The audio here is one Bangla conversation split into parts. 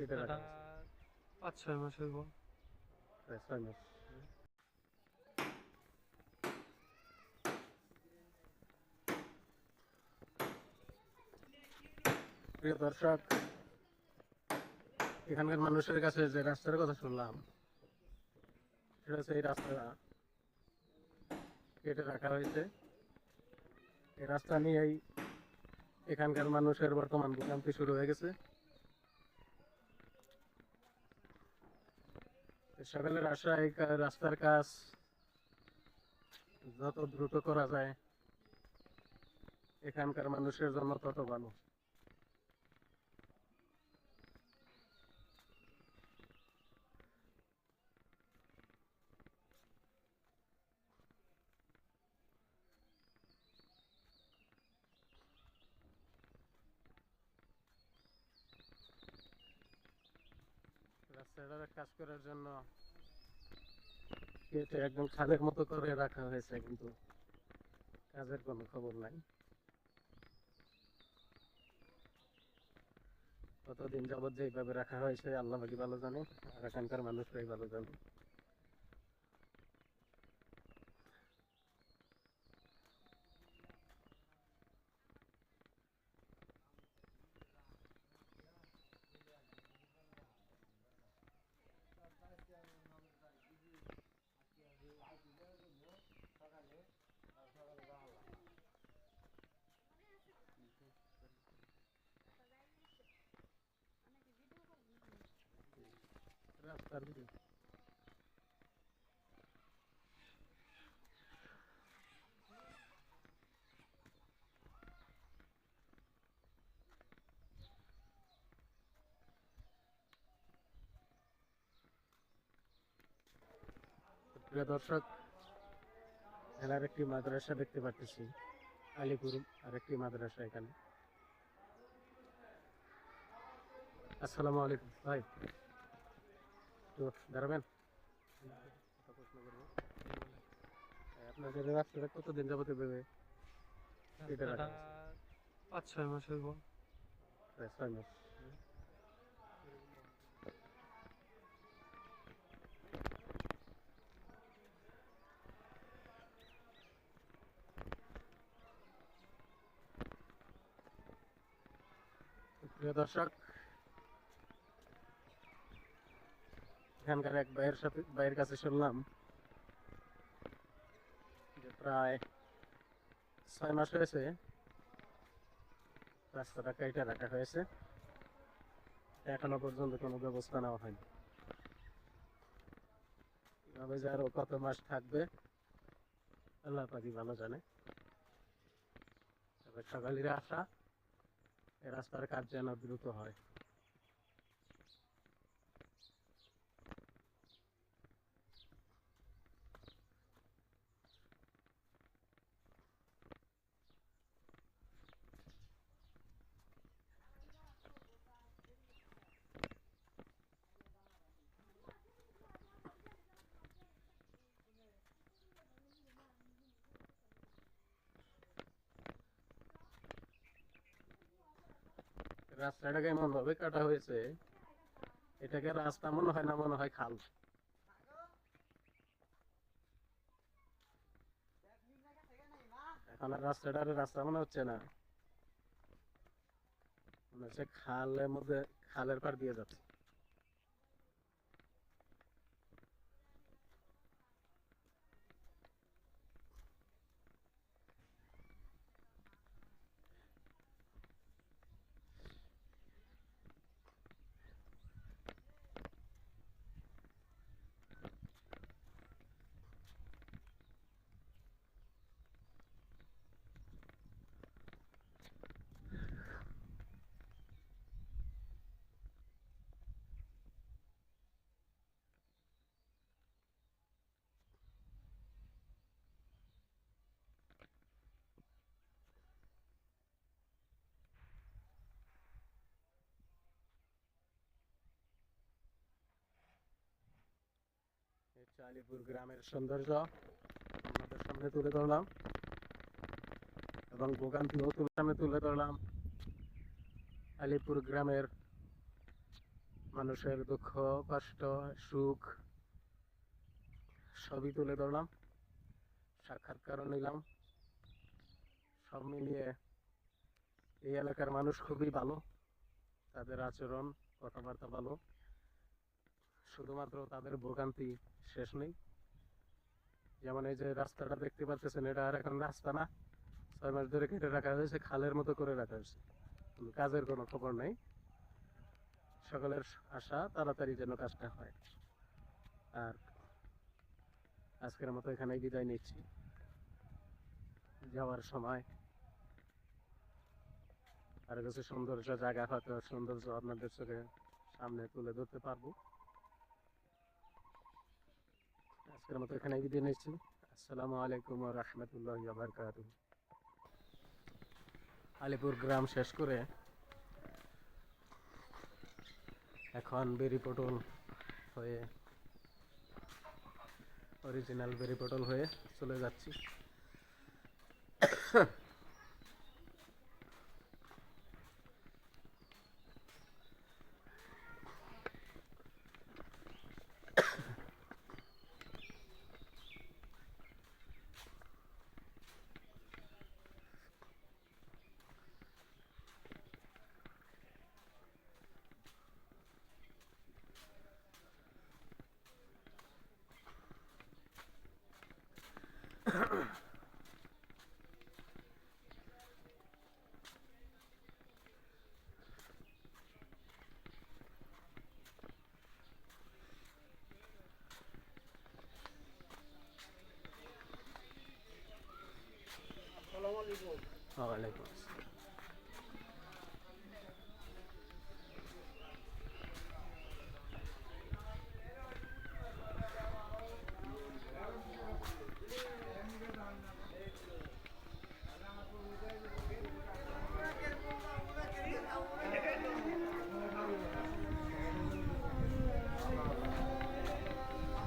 এটা রাস্তাটা রাখা হয়েছে ৫-৬ মাস হইব। প্রায় 6 মাস। প্রিয় দর্শক, এখানকার মানুষের কাছে যে রাস্তার কথা শুনলাম, সেটা হচ্ছে এই রাস্তাটা কেটে রাখা হয়েছে। এই রাস্তা নিয়েই এখানকার মানুষের বর্তমান ভোগান্তি শুরু হয়ে গেছে। সকালের আশা এই রাস্তার কাজ যত দ্রুত করা যায় এখানকার মানুষের জন্য তত ভালো। রাস্তাটার কাজ করার জন্য কেটে একদম খালের মতো করে রাখা হয়েছে, কিন্তু কাজের কোনো খবর নাই। কতদিন যাবৎ যে এইভাবে রাখা হয়েছে আল্লাহ পাকই ভালো জানে, আর এখানকার মানুষরাই ভালো জানে। রাস্তার প্রিয় দর্শক, এখানে একটি মাদ্রাসা দেখতে পাচ্ছি, আলিপুর আরেকটি মাদ্রাসা এখানে। আসসালামু আলাইকুম ভাই, একটু দাঁড়াবেন, একটা প্রশ্ন করবো। আপনাদের রাস্তাটা কতদিন যাবত এভাবে কেটে রাখা রাস্তাটা হয়েছে? ৫-৬ মাস হইব। প্রায় 6 মাস। প্রিয় দর্শক, এখানকার এক ভাইয়ের কাছে শুনলাম যে প্রায় 6 মাস হয়েছে রাস্তাটা কেটে রাখা হয়েছে, এখনো পর্যন্ত কোনো ব্যবস্থা নেওয়া হয়নি। এভাবে যে আরো কত মাস থাকবে আল্লাহ পাকই ভালো জানে। তবে সকালের আশা এই রাস্তার কাজ যেন দ্রুত হয়। রাস্তাটাকে এমন ভাবে কাটা হয়েছে, এটাকে রাস্তা মনে হয় না, মনে হয় খাল। এখন আর রাস্তাটার রাস্তা মনে হচ্ছে না, মনে হচ্ছে খালের মধ্যে, খালের পার দিয়ে যাচ্ছে। এই আলিপুর গ্রামের সৌন্দর্য আমাদের সামনে তুলে ধরলাম, এবং ভোগান্তিও সামনে তুলে ধরলাম। আলিপুর গ্রামের মানুষের দুঃখ, কষ্ট, সুখ সবই তুলে ধরলাম, সাক্ষাৎকারও নিলাম। সব মিলিয়ে এই এলাকার মানুষ খুবই ভালো, তাদের আচরণ, কথাবার্তা ভালো। শুধুমাত্র তাদের ভোগান্তি শেষ নেই। যেমন এই যে রাস্তাটা দেখতে পাচ্ছেন, এটা আর এখন রাস্তা না, 6 মাস ধরে কেটে রাখা হয়েছে, খালের মতো করে রাখা হয়েছে, কাজের কোনো খবর নেই। সকলের আশা তাড়াতাড়ি যেন কাজটা হয়। আর আজকের মতো এখানেই বিদায় নিচ্ছি। যাওয়ার সময় আর কিছু সৌন্দর্য জায়গা, হয়তো সৌন্দর্য আপনাদের চোখে সামনে তুলে ধরতে পারবো। আজকের মতো এখানেই বিদায় নিচ্ছি। আসসালামু আলাইকুম ওয়া রাহমাতুল্লাহি ওয়া বারাকাতুহু। আলিপুর গ্রাম শেষ করে এখন বেরিপটল হয়ে, অরিজিনাল বেরিপটল হয়ে চলে যাচ্ছি। ওয়ালাইকুম আসসালাম।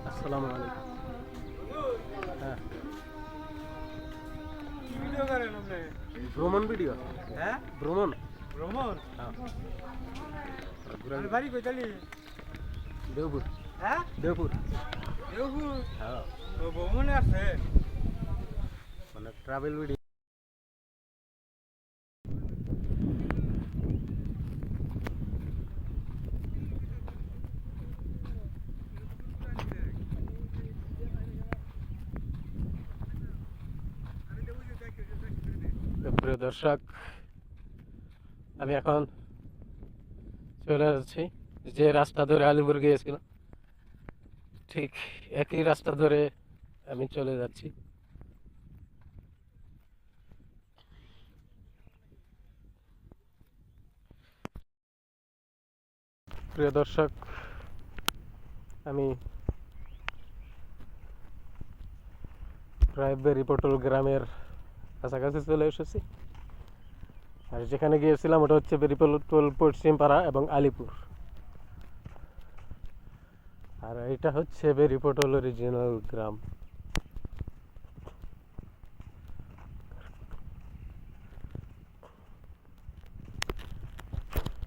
আসসালামু আলাইকুম। হ্যাঁ, ভিডিও করেন আপনি? ভ্রমণ ভিডিও। হ্যাঁ, ভ্রমণ। ভ্রমণ। হ্যাঁ, আপনার বাড়ি কোথায়? দেওপুর। হ্যাঁ, দেওপুর। দেওপুর। হ্যাঁ, ও ভ্রমণে আছে। মানে ট্রাভেল ভিডিও। প্রিয় দর্শক, আমি এখন চলে যাচ্ছি যে রাস্তা ধরে আলিপুর গিয়েছিলাম, ঠিক একই রাস্তা ধরে আমি চলে যাচ্ছি। প্রিয় দর্শক, আমি প্রায় বেরিপটল গ্রামের কাছাকাছি চলে এসেছি। আর যেখানে গিয়েছিলাম ওটা হচ্ছে বেরিপটল পশ্চিমপাড়া এবং আলিপুর। আর এটা হচ্ছে বেরিপটল অরিজিনাল গ্রাম।